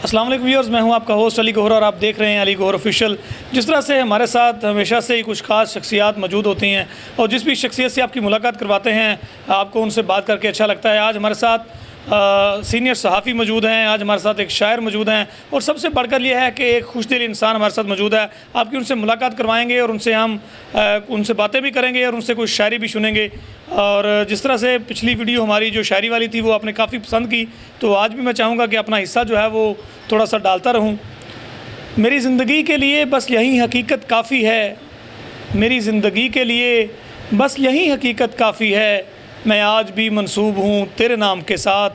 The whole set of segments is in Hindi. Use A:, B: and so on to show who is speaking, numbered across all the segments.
A: अस्सलाम वालेकुम व्यूअर्स, मैं हूं आपका होस्ट अली गौहर और आप देख रहे हैं अली गौहर ऑफिशियल। जिस तरह से हमारे साथ हमेशा से ही कुछ खास शख्सियात मौजूद होती हैं और जिस भी शख्सियत से आपकी मुलाकात करवाते हैं आपको उनसे बात करके अच्छा लगता है। आज हमारे साथ सीनियर सहाफ़ी मौजूद हैं, आज हमारे साथ एक शायर मौजूद हैं और सबसे बढ़कर यह है कि एक खुशदिल इंसान हमारे साथ मौजूद है। आपकी उनसे मुलाकात करवाएंगे और उनसे हम उनसे बातें भी करेंगे और उनसे कुछ शायरी भी सुनेंगे। और जिस तरह से पिछली वीडियो हमारी जो शायरी वाली थी वो आपने काफ़ी पसंद की, तो आज भी मैं चाहूँगा कि अपना हिस्सा जो है वो थोड़ा सा डालता रहूँ। मेरी ज़िंदगी के लिए बस यही हकीकत काफ़ी है, मेरी ज़िंदगी के लिए बस यही हकीकत काफ़ी है, मैं आज भी मंसूब हूँ तेरे नाम के साथ।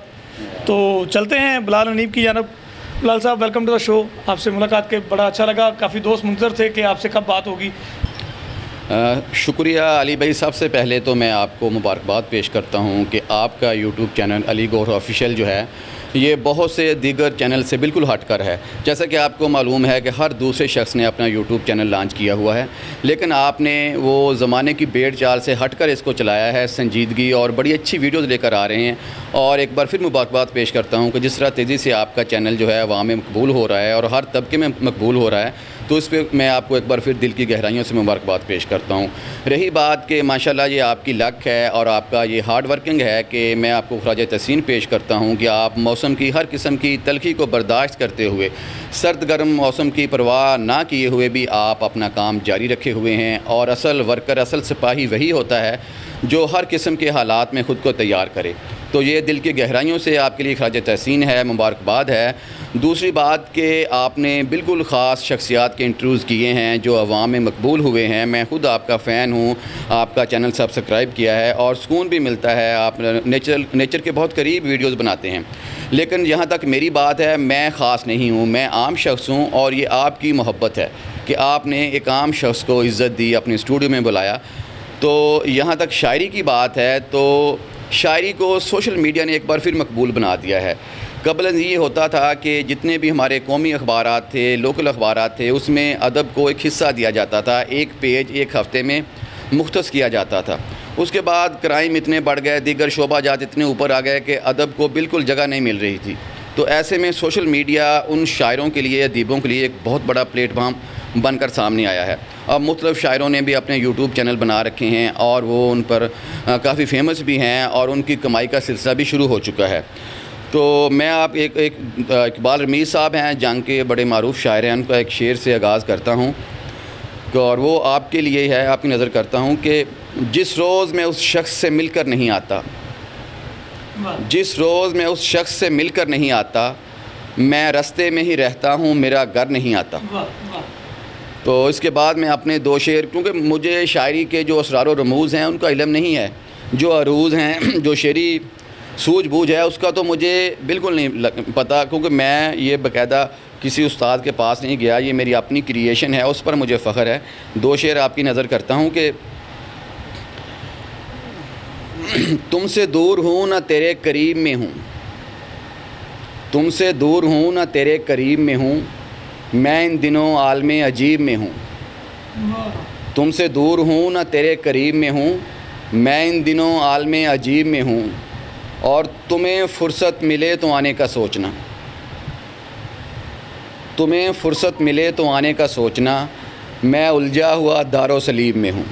A: तो चलते हैं बिलाल हनीफ की जानब। बिलाल साहब, वेलकम टू द शो। आपसे मुलाकात के बड़ा अच्छा लगा, काफ़ी दोस्त मुंतज़र थे कि आपसे कब बात होगी।
B: शुक्रिया अली भाई। सबसे पहले तो मैं आपको मुबारकबाद पेश करता हूँ कि आपका YouTube channel Ali Gauhar official जो है ये बहुत से दीगर चैनल से बिल्कुल हटकर है। जैसा कि आपको मालूम है कि हर दूसरे शख्स ने अपना यूट्यूब चैनल लॉन्च किया हुआ है, लेकिन आपने वो ज़माने की भेड़ चाल से हटकर इसको चलाया है। संजीदगी और बड़ी अच्छी वीडियोज़ लेकर आ रहे हैं और एक बार फिर मुबारकबाद पेश करता हूँ कि जिस तरह तेज़ी से आपका चैनल जो है अवाम में मकबूल हो रहा है और हर तबके में मकबूल हो रहा है, तो इस पर मैं आपको एक बार फिर दिल की गहराइयों से मुबारकबाद पेश करता हूँ। रही बात कि माशाल्लाह ये आपकी लक है और आपका ये हार्ड वर्किंग है कि मैं आपको खराज तहसीन पेश करता हूँ कि आप मौसम की हर किस्म की तलखी को बर्दाश्त करते हुए, सर्द गर्म मौसम की परवाह ना किए हुए भी आप अपना काम जारी रखे हुए हैं। और असल वर्कर, असल सिपाही वही होता है जो हर किस्म के हालात में ख़ुद को तैयार करे। तो ये दिल की गहराइयों से आपके लिए खराज तहसीन है, मुबारकबाद है। दूसरी बात कि आपने बिल्कुल ख़ास शख्सियात के इंटरव्यूज़ किए हैं जो अवाम में मकबूल हुए हैं। मैं ख़ुद आपका फ़ैन हूँ, आपका चैनल सब्सक्राइब किया है और सुकून भी मिलता है। आप नेचर के बहुत करीब वीडियोज़ बनाते हैं। लेकिन जहाँ तक मेरी बात है, मैं ख़ास नहीं हूँ, मैं आम शख्स हूँ और ये आपकी मोहब्बत है कि आपने एक आम शख्स को इज़्ज़त दी, अपने स्टूडियो में बुलाया। तो यहाँ तक शायरी की बात है तो शायरी को सोशल मीडिया ने एक बार फिर मकबूल बना दिया है। कबल ये होता था कि जितने भी हमारे कौमी अखबारात थे, लोकल अखबारात थे, उसमें अदब को एक हिस्सा दिया जाता था, एक पेज एक हफ़्ते में मुख्तस किया जाता था। उसके बाद क्राइम इतने बढ़ गए, दीगर शोबाजात इतने ऊपर आ गए कि अदब को बिल्कुल जगह नहीं मिल रही थी। तो ऐसे में सोशल मीडिया उन शायरों के लिए, अदीबों के लिए एक बहुत बड़ा प्लेटफार्म बनकर सामने आया है। अब मुख्तलिफ़ शायरों ने भी अपने यूट्यूब चैनल बना रखे हैं और वो उन पर काफ़ी फेमस भी हैं और उनकी कमाई का सिलसिला भी शुरू हो चुका है। तो मैं आप एक इकबाल रमीज़ साहब हैं, जंग के बड़े मारूफ़ शायर हैं, उनका एक शेर से आगाज़ करता हूँ और वो आपके लिए है, आपकी नज़र करता हूँ कि जिस रोज़ मैं उस शख्स से मिलकर नहीं आता, जिस रोज़ मैं उस शख्स से मिलकर नहीं आता, मैं रास्ते में ही रहता हूँ, मेरा घर नहीं आता। तो इसके बाद मैं अपने दो शेर, क्योंकि मुझे शायरी के जो असरार और रमूज़ हैं उनका इल्म नहीं है, जो अरूज़ हैं, जो शेरी सूझबूझ है उसका तो मुझे बिल्कुल नहीं पता, क्योंकि मैं ये बाकायदा किसी उस्ताद के पास नहीं गया, ये मेरी अपनी क्रिएशन है, उस पर मुझे फ़ख्र है। दो शेर आपकी नज़र करता हूँ कि तुमसे दूर हूँ ना तेरे करीब में हूँ, तुमसे दूर हूँ ना तेरे करीब में हूँ, मैं इन दिनों आलमे अजीब में हूँ। तुमसे दूर हूँ ना तेरे करीब में हूँ, मैं इन दिनों आलमे अजीब में हूँ। और तुम्हें फ़ुर्सत मिले तो आने का सोचना, तुम्हें फ़ुर्सत मिले तो आने का सोचना, मैं उलझा हुआ दारो सलीब में हूँ।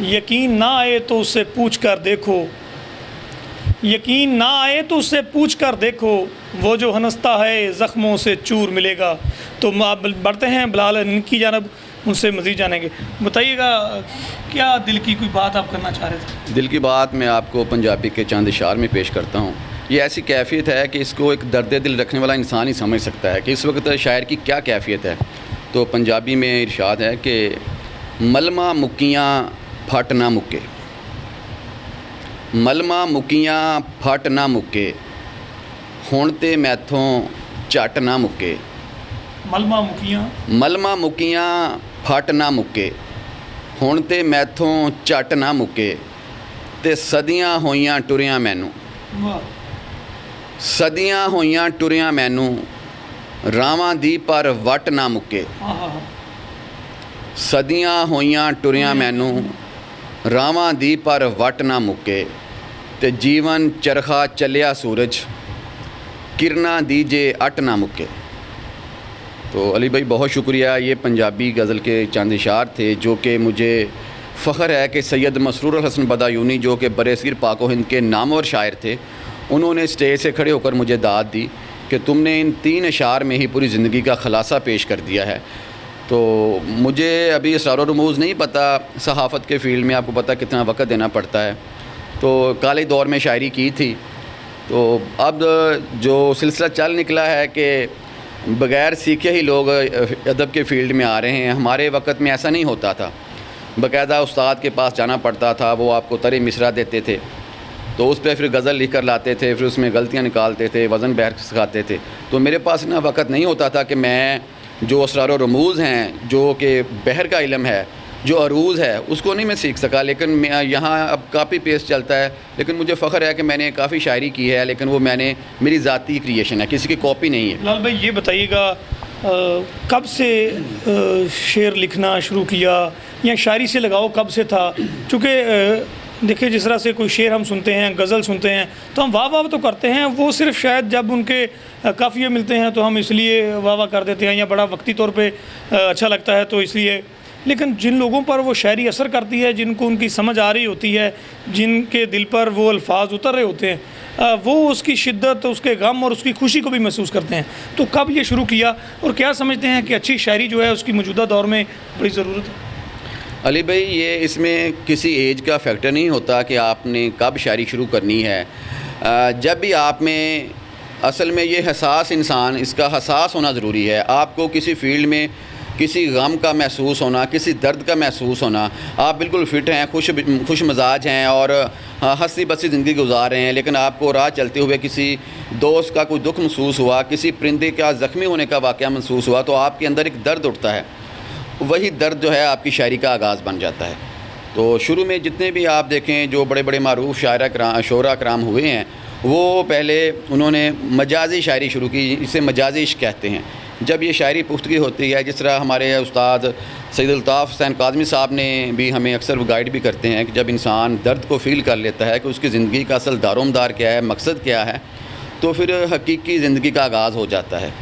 A: यकीन ना आए तो उससे पूछ कर देखो, यकीन ना आए तो उससे पूछ कर देखो, वो जो हंसता है ज़ख्मों से चूर मिलेगा। तो आप बढ़ते हैं बिलाल की जानब, उनसे मज़ीद जानेंगे। बताइएगा क्या दिल की कोई बात आप करना चाह रहे थे?
B: दिल की बात मैं आपको पंजाबी के चंद इशार में पेश करता हूँ। ये ऐसी कैफियत है कि इसको एक दर्द दिल रखने वाला इंसान ही समझ सकता है कि इस वक्त शायर की क्या कैफियत है। तो पंजाबी में इरशाद है कि मलमा मुक्कियाँ फट ना मुक्के, मलमा मुक्कियाँ फट ना मुक्के, हुण ते मैथों झट ना मुक्के।
A: मलमा मुक्कियाँ,
B: मलमा मुक्कियाँ फट ना मुक्के, हुण ते मैथों झट ना मुक्के, ते सदियाँ होइयां टुरियां मैनू, सदियाँ होइयां टुरियां मैनू, रावां दी पर वट ना मुक्के। सदियाँ होइयां टुरियां मैनू, रावां दी पर वट ना मुक्के, ते जीवन चरखा चलिया सूरज, किरना दीजिए अट ना मुक्के। तो अली भाई बहुत शुक्रिया। ये पंजाबी गज़ल के चंद इशार थे जो कि मुझे फ़ख्र है कि सैयद मसरूर हसन बदायूनी जो कि बरसगीर पाक व हिंद के नामवर शायर थे, उन्होंने स्टेज से खड़े होकर मुझे दाद दी कि तुमने इन 3 अशार में ही पूरी ज़िंदगी का ख़ुलासा पेश कर दिया है। तो मुझे अभी इसरार रमूज़ नहीं पता, सहाफ़त के फ़ील्ड में आपको पता कितना वक़्त देना पड़ता है। तो काले दौर में शायरी की थी, तो अब जो सिलसिला चल निकला है कि बग़ैर सीखे ही लोग अदब के फ़ील्ड में आ रहे हैं। हमारे वक़्त में ऐसा नहीं होता था, बाकायदा उस्ताद के पास जाना पड़ता था, वो आपको तरे मिसरा देते थे, तो उस पर फिर गज़ल लिख कर लाते थे, फिर उसमें गलतियाँ निकालते थे, वज़न बहर सिखाते थे। तो मेरे पास इतना वक़्त नहीं होता था कि मैं जो असरार और रमूज़ हैं, जो कि बहर का इल्म है, जो अरूज़ है, उसको नहीं मैं सीख सका। लेकिन मैं यहाँ अब कापी पेस्ट चलता है, लेकिन मुझे फ़ख्र है कि मैंने काफ़ी शायरी की है, लेकिन वो मैंने मेरी ज़ाती क्रिएशन है, किसी की कॉपी नहीं है।
A: लाल भाई ये बताइएगा कब से शेर लिखना शुरू किया या शायरी से लगाओ कब से था? चूँकि देखिए जिस तरह से कोई शेर हम सुनते हैं, गज़ल सुनते हैं, तो हम वाह वाह तो करते हैं, वो सिर्फ शायद जब उनके काफ़िये मिलते हैं तो हम इसलिए वाह वाह कर देते हैं, या बड़ा वक्ती तौर पे अच्छा लगता है तो इसलिए। लेकिन जिन लोगों पर वो शायरी असर करती है, जिनको उनकी समझ आ रही होती है, जिनके दिल पर वो अल्फाज उतर रहे होते हैं, वो उसकी शिद्दत, उसके गम और उसकी खुशी को भी महसूस करते हैं। तो कब ये शुरू किया और क्या समझते हैं कि अच्छी शायरी जो है उसकी मौजूदा दौर में बड़ी ज़रूरत है?
B: अली भाई ये इसमें किसी एज का फैक्टर नहीं होता कि आपने कब शायरी शुरू करनी है। जब भी आप में असल में ये हसास इंसान, इसका हसास होना ज़रूरी है। आपको किसी फ़ील्ड में किसी गम का महसूस होना, किसी दर्द का महसूस होना, आप बिल्कुल फ़िट हैं, खुश मजाज हैं और हंसी बसी ज़िंदगी गुजार रहे हैं, लेकिन आपको राह चलते हुए किसी दोस्त का कोई दुख महसूस हुआ, किसी परिंदे का ज़ख्मी होने का वाक़या महसूस हुआ, तो आपके अंदर एक दर्द उठता है। वही दर्द जो है आपकी शायरी का आगाज़ बन जाता है। तो शुरू में जितने भी आप देखें जो बड़े बड़े मारूफ शोरा कराम हुए हैं, वो पहले उन्होंने मजाजी शायरी शुरू की, इसे मजाजी इश्क कहते हैं। जब ये शायरी पुख्तगी होती है, जिस तरह हमारे उस्ताद सैयद अल्ताफ़ हुसैन काज़मी साहब ने भी हमें अक्सर गाइड भी करते हैं कि जब इंसान दर्द को फ़ील कर लेता है कि उसकी ज़िंदगी का असल दारोमदार क्या है, मकसद क्या है, तो फिर हकीकी ज़िंदगी का आगाज़ हो जाता है।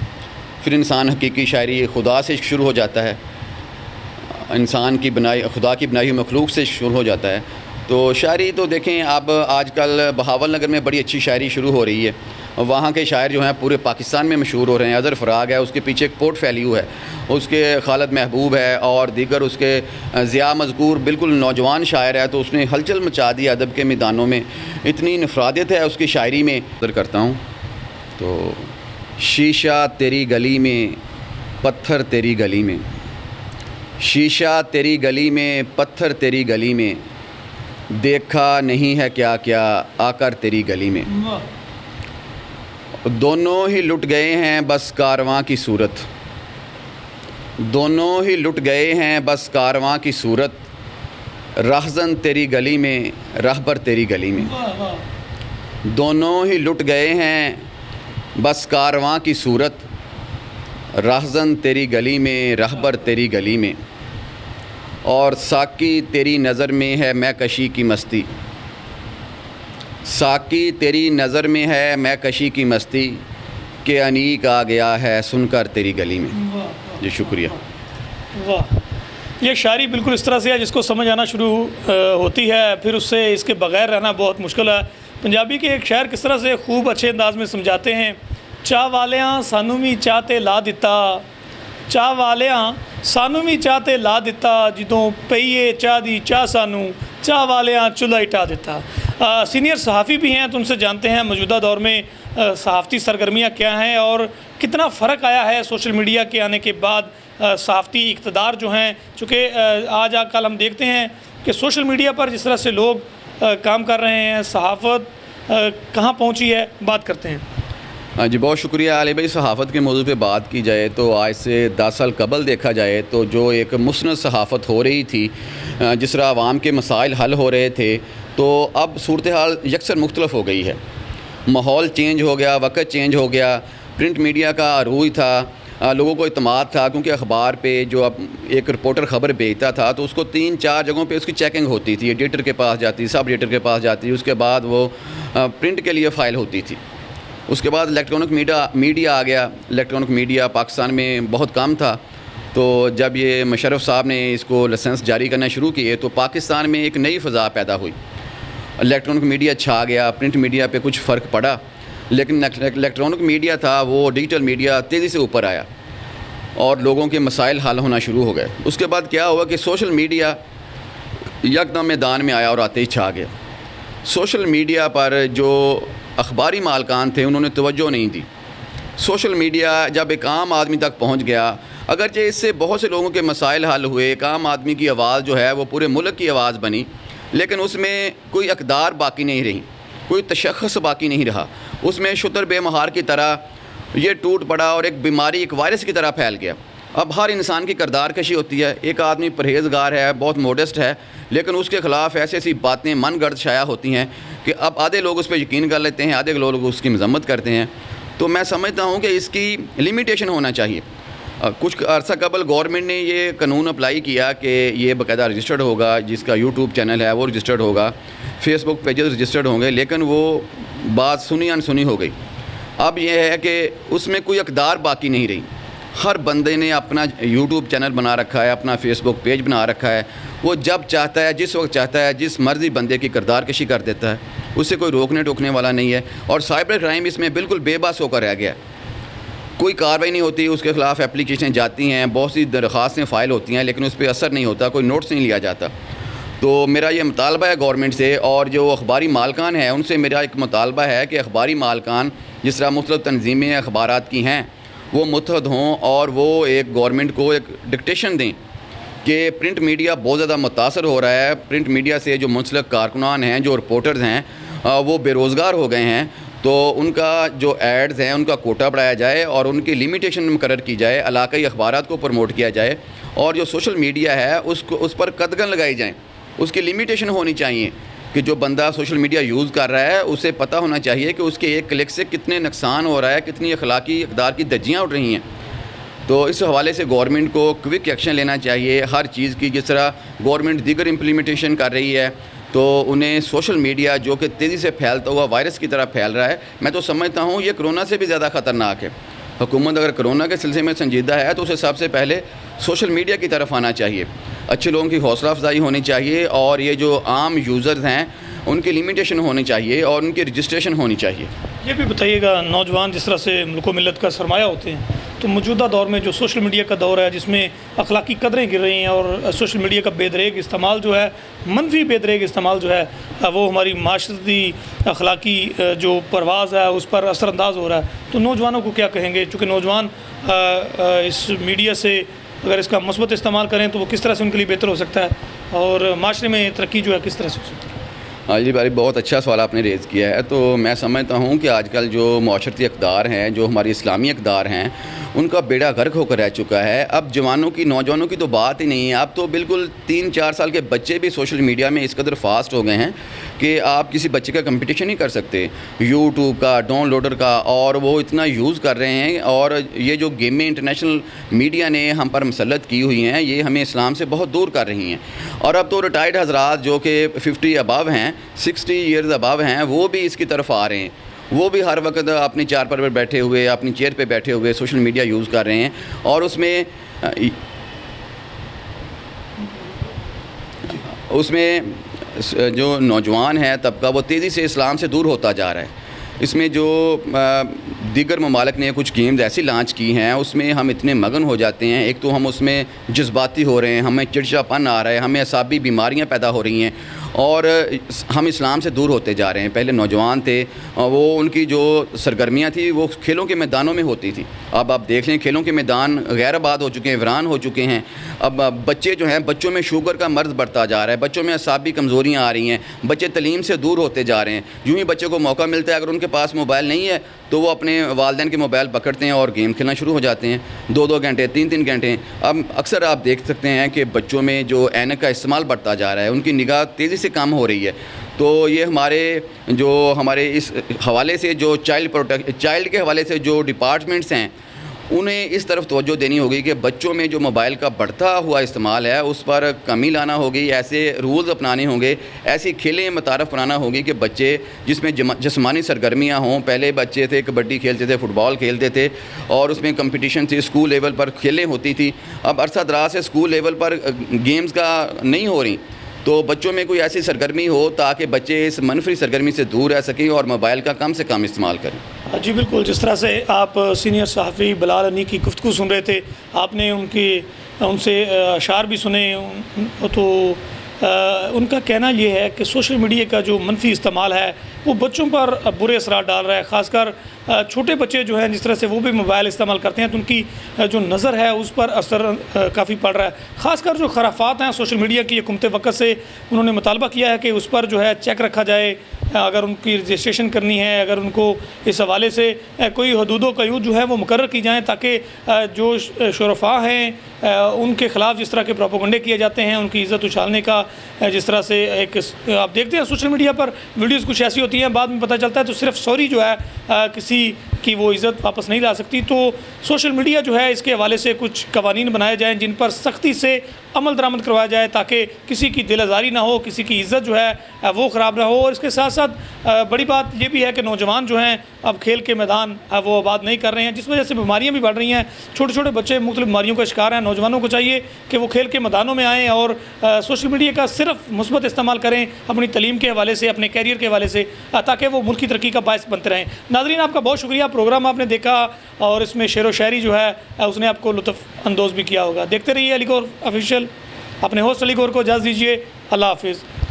B: फिर इंसान हकीकी शायरी खुदा से शुरू हो जाता है, इंसान की बनाई खुदा की बनाई हुई मखलूक से शुरू हो जाता है। तो शायरी तो देखें, अब आजकल बहावल नगर में बड़ी अच्छी शायरी शुरू हो रही है। वहाँ के शायर जो हैं पूरे पाकिस्तान में मशहूर हो रहे हैं। अज़हर फ़राग है, उसके पीछे एक पोर्टफोलियो है, उसके खालिद महबूब है और दीगर उसके ज़िया मज़कूर बिल्कुल नौजवान शायर है, तो उसने हलचल मचा दी अदब के मैदानों में। इतनी इनफरादियत है उसकी शायरी में। करता हूँ तो शीशा तेरी गली में, पत्थर तेरी गली में, शीशा तेरी गली में, पत्थर तेरी गली में, देखा नहीं है क्या क्या आकर तेरी गली में। दोनों ही लुट गए हैं बस कारवां की सूरत, दोनों ही लुट गए हैं बस कारवां की सूरत, रहज़न तेरी गली में, रहबर तेरी गली में। दोनों ही लुट गए हैं बस कारवां की सूरत, रहज़न तेरी गली में, रहबर तेरी गली में। और साकी तेरी नज़र में है मैं कशी की मस्ती, साकी तेरी नज़र में है मैं कशी की मस्ती, के अनीक आ गया है सुनकर तेरी गली में। जी शुक्रिया।
A: वाह, ये शायरी बिल्कुल इस तरह से है जिसको समझ आना शुरू होती है, फिर उससे इसके बग़ैर रहना बहुत मुश्किल है। पंजाबी के एक शायर किस तरह से खूब अच्छे अंदाज में समझाते हैं, चाह वालियां सानू भी चाहते ला दिता, चाह वालियां सानू भी चाहते ला दिता, जिदों पईए चाह दी चाह सानू, चाह वालियां चुल्हा इटा दिता। सीनियर सहाफ़ी भी हैं, तो उनसे जानते हैं मौजूदा दौर में सहाफ़ती सरगर्मियाँ क्या हैं और कितना फ़र्क आया है सोशल मीडिया के आने के बाद। सहाफ़ती इक़्तिदार जो हैं, चूँकि आज कल हम देखते हैं कि सोशल मीडिया पर जिस तरह से लोग काम कर रहे हैं, सहाफ़त कहाँ पहुँची है, बात करते हैं।
B: हाँ जी, बहुत शुक्रिया अली भाई। सहाफ़त के मौजू पे बात की जाए तो आज से 10 साल कबल देखा जाए तो जो एक मुस्नद सहाफ़त हो रही थी, जिस तरह आवाम के मसाइल हल हो रहे थे, तो अब सूरत हाल यकसर मुख्तलिफ हो गई है। माहौल चेंज हो गया, वक्त चेंज हो गया। प्रिंट मीडिया का अरूज था, लोगों को इत्मीनाद था, क्योंकि अखबार पे जो अब एक रिपोर्टर ख़बर भेजता था तो उसको 3-4 जगहों पे उसकी चेकिंग होती थी। एडिटर के पास जाती, सब एडिटर के पास जाती, उसके बाद वो प्रिंट के लिए फ़ाइल होती थी। उसके बाद इलेक्ट्रॉनिक मीडिया आ गया। इलेक्ट्रॉनिक मीडिया पाकिस्तान में बहुत कम था, तो जब ये मुशर्रफ साहब ने इसको लाइसेंस जारी करना शुरू किए तो पाकिस्तान में एक नई फ़ज़ा पैदा हुई। इलेक्ट्रॉनिक मीडिया छा गया, प्रिंट मीडिया पे कुछ फ़र्क पड़ा, लेकिन इलेक्ट्रॉनिक मीडिया था वो डिजिटल मीडिया तेज़ी से ऊपर आया और लोगों के मसाइल हल होना शुरू हो गए। उसके बाद क्या हुआ कि सोशल मीडिया यकदम मैदान में आया और आते ही छा गया। सोशल मीडिया पर जो अखबारी मालकान थे उन्होंने तवज्जो नहीं दी। सोशल मीडिया जब एक आम आदमी तक पहुंच गया, अगरचे इससे बहुत से लोगों के मसाइल हल हुए, एक आम आदमी की आवाज़ जो है वो पूरे मुल्क की आवाज़ बनी, लेकिन उसमें कोई अक़दार बाकी नहीं रही, कोई तशख़्ख़ुस बाकी नहीं रहा। उसमें शुतर बेमहार की तरह ये टूट पड़ा और एक बीमारी, एक वायरस की तरह फैल गया। अब हर इंसान की किरदार कशी होती है। एक आदमी परहेज़गार है, बहुत मोडेस्ट है, लेकिन उसके ख़िलाफ़ ऐसी ऐसी बातें मनगढ़ंत शाया होती हैं कि अब आधे लोग उस पर यकीन कर लेते हैं, आधे लोग उसकी मज़म्मत करते हैं। तो मैं समझता हूँ कि इसकी लिमिटेशन होना चाहिए। कुछ अर्सा कबल गवर्नमेंट ने ये कानून अप्लाई किया कि ये बाकायदा रजिस्टर्ड होगा, जिसका यूट्यूब चैनल है वो रजिस्टर्ड होगा, फेसबुक पेजेस रजिस्टर्ड होंगे, लेकिन वो बात सुनी अनसुनी हो गई। अब यह है कि उसमें कोई अक़दार बाकी नहीं रही। हर बंदे ने अपना यूट्यूब चैनल बना रखा है, अपना फेसबुक पेज बना रखा है। वो जब चाहता है, जिस वक्त चाहता है, जिस मर्ज़ी बंदे की किरदार कशी कर देता है, उससे कोई रोकने टोकने वाला नहीं है। और साइबर क्राइम इसमें बिल्कुल बेबस होकर रह गया। कोई कार्रवाई नहीं होती, उसके ख़िलाफ़ एप्लीकेशन जाती हैं, बहुत सी दरख्वास्तें फ़ाइल होती हैं, लेकिन उस पर असर नहीं होता, कोई नोट्स नहीं लिया जाता। तो मेरा ये मुतालबा है गवर्नमेंट से, और जो अखबारी मालकान हैं उनसे मेरा एक मुतालबा है कि अखबारी मालकान जिस तरह मुख्तलिफ़ तंजीमें अखबारात की हैं वो मुत्तहद हों और वो एक गवर्नमेंट को एक डिक्टेशन दें कि प्रिंट मीडिया बहुत ज़्यादा मुतासर हो रहा है। प्रिंट मीडिया से जो मुंसलिक कारकुनान हैं, जो रिपोर्टर्स हैं, वो बेरोज़गार हो गए हैं, तो उनका जो एड्स हैं उनका कोटा बढ़ाया जाए और उनकी लिमिटेशन मुकर्रर की जाए, इलाकाई अखबारात को प्रमोट किया जाए, और जो सोशल मीडिया है उसको उस पर कदगन लगाई जाए। उसकी लिमिटेशन होनी चाहिए कि जो बंदा सोशल मीडिया यूज़ कर रहा है उसे पता होना चाहिए कि उसके एक क्लिक से कितने नुकसान हो रहा है, कितनी अखलाकी इक़दार की धज्जियाँ उठ रही हैं। तो इस हवाले से गवर्नमेंट को क्विक एक्शन लेना चाहिए हर चीज़ की। जिस तरह गवर्नमेंट दीगर इम्प्लीमेंटेशन कर रही है, तो उन्हें सोशल मीडिया जो कि तेज़ी से फैलता हुआ वायरस की तरह फैल रहा है, मैं तो समझता हूँ ये कोरोना से भी ज़्यादा ख़तरनाक है। हुकूमत अगर कोरोना के सिलसिले में संजीदा है तो उसे सबसे पहले सोशल मीडिया की तरफ आना चाहिए, अच्छे लोगों की हौसला अफजाई होनी चाहिए, और ये जो आम यूज़र्स हैं उनकी लिमिटेशन होनी चाहिए और उनकी रजिस्ट्रेशन होनी चाहिए।
A: ये भी बताइएगा, नौजवान जिस तरह से मुल्क मिलत का सरमाया होते हैं, तो मौजूदा दौर में जो सोशल मीडिया का दौर है जिसमें अखलाकी कदरें गिर रही हैं और सोशल मीडिया का बेदरेग इस्तेमाल जो है, मनफी बेदरेग इस्तेमाल जो है वो हमारी माशरती अखलाकी जो परवाज़ है उस पर असरअंदाज हो रहा है, तो नौजवानों को क्या कहेंगे? चूँकि नौजवान इस मीडिया से अगर इसका मुस्बत इस्तेमाल करें तो वो किस तरह से उनके लिए बेहतर हो सकता है और माशरे में तरक्की जो है किस तरह से हो सकती है?
B: हाँ जी भाई, बहुत अच्छा सवाल आपने रेज़ किया है। तो मैं समझता हूँ कि आजकल जो माशरती इक़दार हैं, जो हमारी इस्लामी इक़दार हैं, उनका बेड़ा गर्क होकर रह चुका है। अब नौजवानों की तो बात ही नहीं है। अब तो बिल्कुल 3-4 साल के बच्चे भी सोशल मीडिया में इस कदर फास्ट हो गए हैं कि आप किसी बच्चे का कंपटीशन नहीं कर सकते यूट्यूब का, डाउनलोडर का, और वो इतना यूज़ कर रहे हैं। और ये जो गेमें इंटरनेशनल मीडिया ने हम पर मुसल्लत की हुई हैं, ये हमें इस्लाम से बहुत दूर कर रही हैं। और अब तो रिटायर्ड हज़रात जो कि 50 अबव हैं, 60 ईयर्स अबव हैं, वो भी इसकी तरफ आ रहे हैं। वो भी हर वक्त अपनी चार पर बैठे हुए, अपनी चेयर पे बैठे हुए सोशल मीडिया यूज़ कर रहे हैं। और उसमें जो नौजवान है तबका वो तेज़ी से इस्लाम से दूर होता जा रहा है। इसमें जो दीगर ममालिक ने कुछ गेम्स ऐसी लॉन्च की हैं, उसमें हम इतने मगन हो जाते हैं। एक तो हम उसमें जज्बाती हो रहे हैं, हमें चिड़चिड़ापन आ रहा है, हमें असाबी बीमारियां पैदा हो रही हैं और हम इस्लाम से दूर होते जा रहे हैं। पहले नौजवान थे, वो उनकी जो सरगर्मियाँ थी वो खेलों के मैदानों में होती थी। अब आप देख लें, खेलों के मैदान गैराबाद हो चुके हैं, वीरान हो चुके हैं। अब बच्चे जो हैं, बच्चों में शुगर का मर्ज़ बढ़ता जा रहा है, बच्चों में असाबी कमज़ोरियाँ आ रही हैं, बच्चे तलीम से दूर होते जा रहे हैं। यूँ ही बच्चे को मौका मिलता है, अगर उनके पास मोबाइल नहीं है तो वो अपने वालिदैन के मोबाइल पकड़ते हैं और गेम खेलना शुरू हो जाते हैं, 2-2 घंटे, 3-3 घंटे। अब अक्सर आप देख सकते हैं कि बच्चों में जो ऐनक का इस्तेमाल बढ़ता जा रहा है, उनकी निगाह तेज़ी से कम हो रही है। तो ये हमारे इस हवाले से जो चाइल्ड के हवाले से जो डिपार्टमेंट्स हैं, उन्हें इस तरफ तवज्जो देनी होगी कि बच्चों में जो मोबाइल का बढ़ता हुआ इस्तेमाल है उस पर कमी लाना होगी, ऐसे रूल्स अपनाने होंगे, ऐसी खेलें मुतारफ़ बनाना होगी कि बच्चे जिसमें जिस्मानी सरगर्मियाँ हों। पहले बच्चे थे कबड्डी खेलते थे, फुटबॉल खेलते थे और उसमें कंपटीशन थी, स्कूल लेवल पर खेलें होती थी। अब अरसा दराज से स्कूल लेवल पर गेम्स का नहीं हो रही, तो बच्चों में कोई ऐसी सरगर्मी हो ताकि बच्चे इस मनफी सरगर्मी से दूर रह सकें और मोबाइल का कम से कम इस्तेमाल करें।
A: जी बिल्कुल, जिस तरह से आप सीनियर सहाफ़ी बिलाल हनी की गुफ्तगू सुन रहे थे, आपने उनसे अशार भी सुने, तो उनका कहना ये है कि सोशल मीडिया का जो मनफी इस्तेमाल है वो बच्चों पर बुरे असरात डाल रहा है। ख़ासकर छोटे बच्चे जो हैं जिस तरह से वो भी मोबाइल इस्तेमाल करते हैं तो उनकी जो नज़र है उस पर असर काफ़ी पड़ रहा है। ख़ासकर जो खराफात हैं सोशल मीडिया की हुकूमत वक़्त से उन्होंने मुतालबा किया है कि उस पर जो है चेक रखा जाए, अगर उनकी रजिस्ट्रेशन करनी है, अगर उनको इस हवाले से कोई हदूदो क़यूद जो है वो मुकर्रर की जाएँ ताकि जो शुरफा हैं उनके ख़िलाफ़ जिस तरह के प्रोपेगेंडे किए जाते हैं उनकी इज़्ज़त उछालने का, जिस तरह से एक आप देखते हैं सोशल मीडिया पर वीडियोज़ कुछ ऐसी होती हैं बाद में पता चलता है तो सिर्फ सॉरी जो है किसी की वो इज़्ज़त वापस नहीं ला सकती। तो सोशल मीडिया जो है इसके हवाले से कुछ कवानीन बनाए जाएँ जिन पर सख्ती से अमल दरामद करवाया जाए ताकि किसी की दिल आज़ारी ना हो, किसी की इज़्ज़त जो है वो ख़राब ना हो। और इसके साथ साथ बड़ी बात ये भी है कि नौजवान जो हैं अब खेल के मैदान वो आबाद नहीं कर रहे हैं, जिस वजह से बीमारियाँ भी बढ़ रही हैं। छोटे छोटे बच्चे मुख्तलिफ बीमारियों का शिकार हैं। नौजवानों को चाहिए कि वो खेल के मैदानों में आएँ और सोशल मीडिया का सिर्फ मुस्बत इस्तेमाल करें अपनी तलीम के हवाले से, अपने कैरियर के हवाले से, ताकि वो मुल्क की तरक्की का बायस बनते रहें। नाज़रीन, आपका बहुत शुक्रिया, प्रोग्राम आपने देखा और इसमें शेर व शायरी जो है उसने आपको लुत्फ़ अंदोज़ भी किया होगा। देखते रहिए अली गौहर ऑफिशियल। अपने होस्ट अली गौहर को इजाज़त दीजिए। अल्लाह हाफिज़।